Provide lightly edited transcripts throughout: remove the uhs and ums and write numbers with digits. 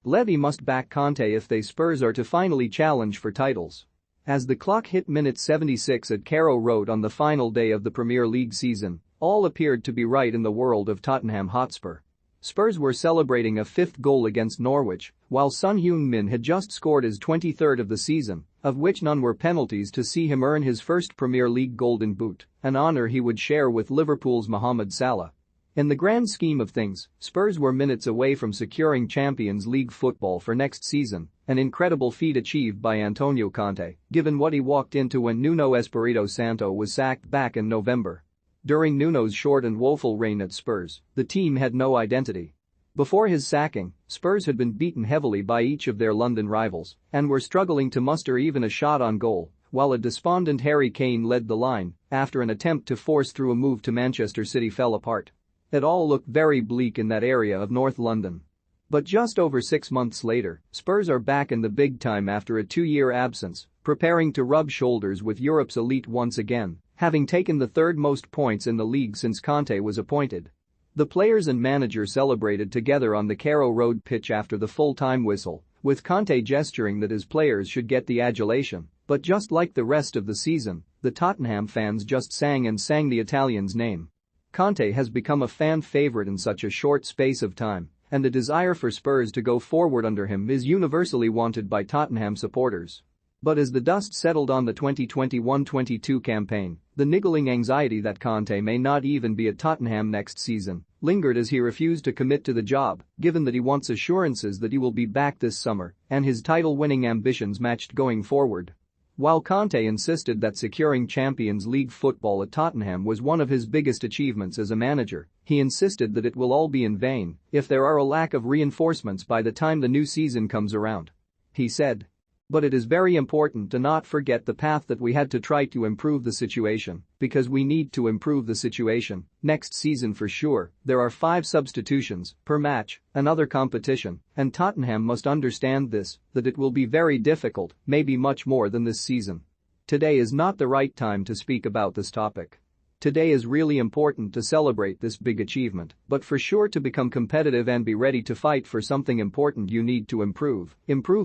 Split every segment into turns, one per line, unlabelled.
Levy must back Conte if they Spurs are to finally challenge for titles. As the clock hit minute 76 at Carrow Road on the final day of the Premier League season, all appeared to be right in the world of Tottenham Hotspur. Spurs were celebrating a fifth goal against Norwich, while Son Heung-min had just scored his 23rd of the season, of which none were penalties, to see him earn his first Premier League Golden Boot, an honour he would share with Liverpool's Mohamed Salah. In the grand scheme of things, Spurs were minutes away from securing Champions League football for next season, an incredible feat achieved by Antonio Conte, given what he walked into when Nuno Espirito Santo was sacked back in November. During Nuno's short and woeful reign at Spurs, the team had no identity. Before his sacking, Spurs had been beaten heavily by each of their London rivals and were struggling to muster even a shot on goal, while a despondent Harry Kane led the line after an attempt to force through a move to Manchester City fell apart. It all looked very bleak in that area of North London. But just over 6 months later, Spurs are back in the big time after a 2-year absence, preparing to rub shoulders with Europe's elite once again, having taken the third most points in the league since Conte was appointed. The players and manager celebrated together on the Carrow Road pitch after the full-time whistle, with Conte gesturing that his players should get the adulation, but just like the rest of the season, the Tottenham fans just sang the Italian's name. Conte has become a fan favorite in such a short space of time, and the desire for Spurs to go forward under him is universally wanted by Tottenham supporters. But as the dust settled on the 2021-22 campaign, the niggling anxiety that Conte may not even be at Tottenham next season lingered as he refused to commit to the job, given that he wants assurances that he will be back this summer and his title-winning ambitions matched going forward. While Conte insisted that securing Champions League football at Tottenham was one of his biggest achievements as a manager, he insisted that it will all be in vain if there are a lack of reinforcements by the time the new season comes around. He said. But it is very important to not forget the path that we had to try to improve the situation, because we need to improve the situation next season for sure. There are 5 substitutions per match, another competition, and Tottenham must understand this, that it will be very difficult, maybe much more than this season. Today is not the right time to speak about this topic. Today is really important to celebrate this big achievement, but for sure to become competitive and be ready to fight for something important you need to improve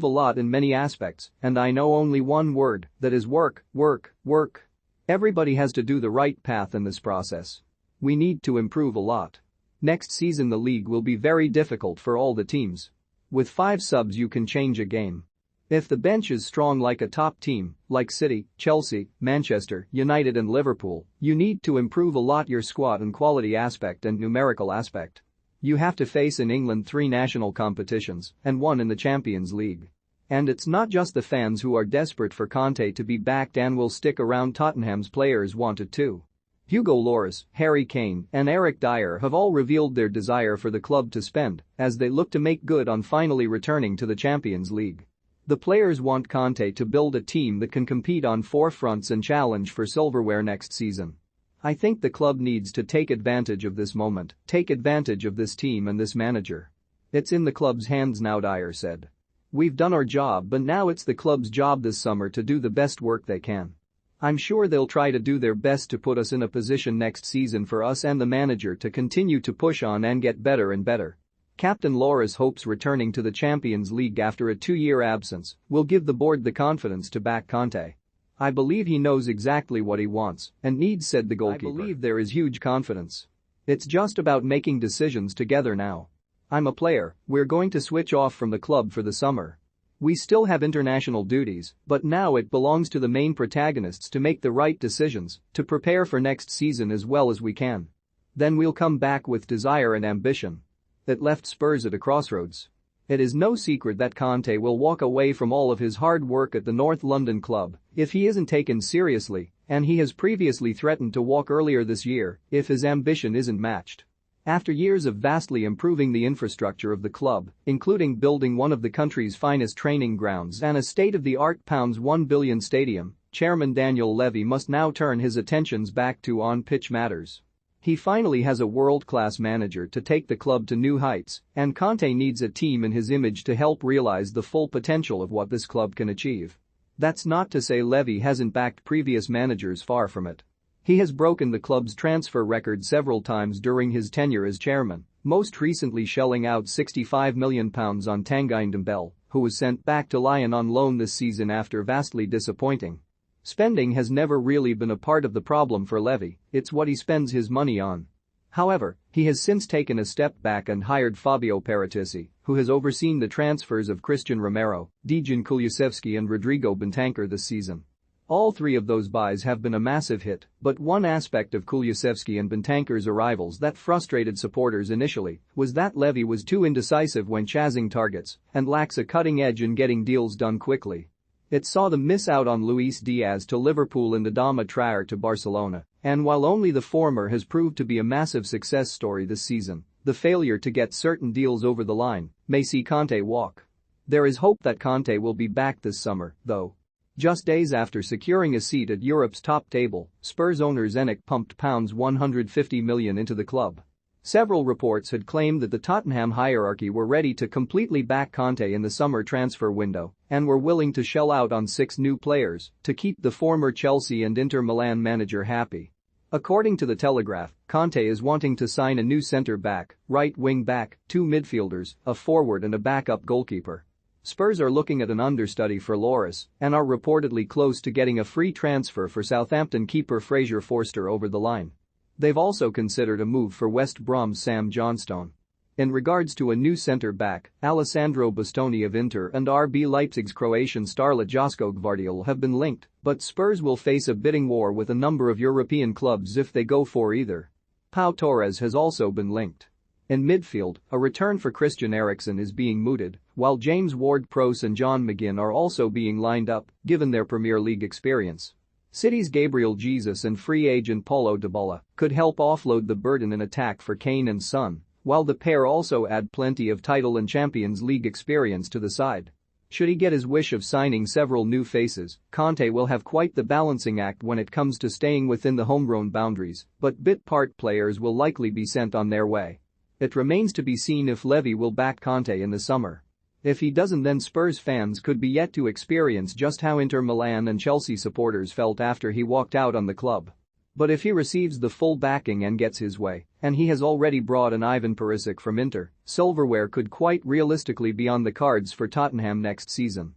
a lot in many aspects, and I know only one word, that is work, work, work. Everybody has to do the right path in this process. We need to improve a lot. Next season the league will be very difficult for all the teams. With 5 subs you can change a game. If the bench is strong like a top team, like City, Chelsea, Manchester United and Liverpool, you need to improve a lot your squad and quality aspect and numerical aspect. You have to face in England 3 national competitions and 1 in the Champions League. And it's not just the fans who are desperate for Conte to be backed and will stick around. Tottenham's players want it too. Hugo Lloris, Harry Kane and Eric Dyer have all revealed their desire for the club to spend as they look to make good on finally returning to the Champions League. The players want Conte to build a team that can compete on 4 fronts and challenge for silverware next season. I think the club needs to take advantage of this moment, take advantage of this team and this manager. It's in the club's hands now, Dyer said. We've done our job, but now it's the club's job this summer to do the best work they can. I'm sure they'll try to do their best to put us in a position next season for us and the manager to continue to push on and get better and better. Captain Lloris hopes returning to the Champions League after a 2-year absence will give the board the confidence to back Conte. I believe he knows exactly what he wants and needs, said the goalkeeper. I believe there is huge confidence. It's just about making decisions together now. I'm a player, we're going to switch off from the club for the summer. We still have international duties, but now it belongs to the main protagonists to make the right decisions, to prepare for next season as well as we can. Then we'll come back with desire and ambition. It left Spurs at a crossroads. It is no secret that Conte will walk away from all of his hard work at the North London club if he isn't taken seriously, and he has previously threatened to walk earlier this year if his ambition isn't matched. After years of vastly improving the infrastructure of the club, including building one of the country's finest training grounds and a state-of-the-art £1 billion stadium, Chairman Daniel Levy must now turn his attentions back to on-pitch matters. He finally has a world-class manager to take the club to new heights, and Conte needs a team in his image to help realize the full potential of what this club can achieve. That's not to say Levy hasn't backed previous managers, far from it. He has broken the club's transfer record several times during his tenure as chairman, most recently shelling out £65 million on Tanguy Ndombele, who was sent back to Lyon on loan this season after vastly disappointing. Spending has never really been a part of the problem for Levy, it's what he spends his money on. However, he has since taken a step back and hired Fabio Paratici, who has overseen the transfers of Christian Romero, Dejan Kulusevski and Rodrigo Bentancur this season. All three of those buys have been a massive hit, but one aspect of Kulusevski and Bentancur's arrivals that frustrated supporters initially was that Levy was too indecisive when chasing targets and lacks a cutting edge in getting deals done quickly. It saw them miss out on Luis Diaz to Liverpool and Adama Traore to Barcelona, and while only the former has proved to be a massive success story this season, the failure to get certain deals over the line may see Conte walk. There is hope that Conte will be back this summer, though. Just days after securing a seat at Europe's top table, Spurs owner Zenit pumped £150 million into the club. Several reports had claimed that the Tottenham hierarchy were ready to completely back Conte in the summer transfer window and were willing to shell out on 6 new players to keep the former Chelsea and Inter Milan manager happy. According to The Telegraph, Conte is wanting to sign a new centre-back, right wing-back, 2 midfielders, a forward and a backup goalkeeper. Spurs are looking at an understudy for Lloris and are reportedly close to getting a free transfer for Southampton keeper Fraser Forster over the line. They've also considered a move for West Brom's Sam Johnstone. In regards to a new centre-back, Alessandro Bastoni of Inter and RB Leipzig's Croatian starlet Josko Gvardiol have been linked, but Spurs will face a bidding war with a number of European clubs if they go for either. Pau Torres has also been linked. In midfield, a return for Christian Eriksen is being mooted, while James Ward-Prowse and John McGinn are also being lined up, given their Premier League experience. City's Gabriel Jesus and free agent Paulo Dybala could help offload the burden in attack for Kane and Son, while the pair also add plenty of title and Champions League experience to the side. Should he get his wish of signing several new faces, Conte will have quite the balancing act when it comes to staying within the homegrown boundaries, but bit-part players will likely be sent on their way. It remains to be seen if Levy will back Conte in the summer. If he doesn't, then Spurs fans could be yet to experience just how Inter Milan and Chelsea supporters felt after he walked out on the club. But if he receives the full backing and gets his way, and he has already brought in Ivan Perisic from Inter, silverware could quite realistically be on the cards for Tottenham next season.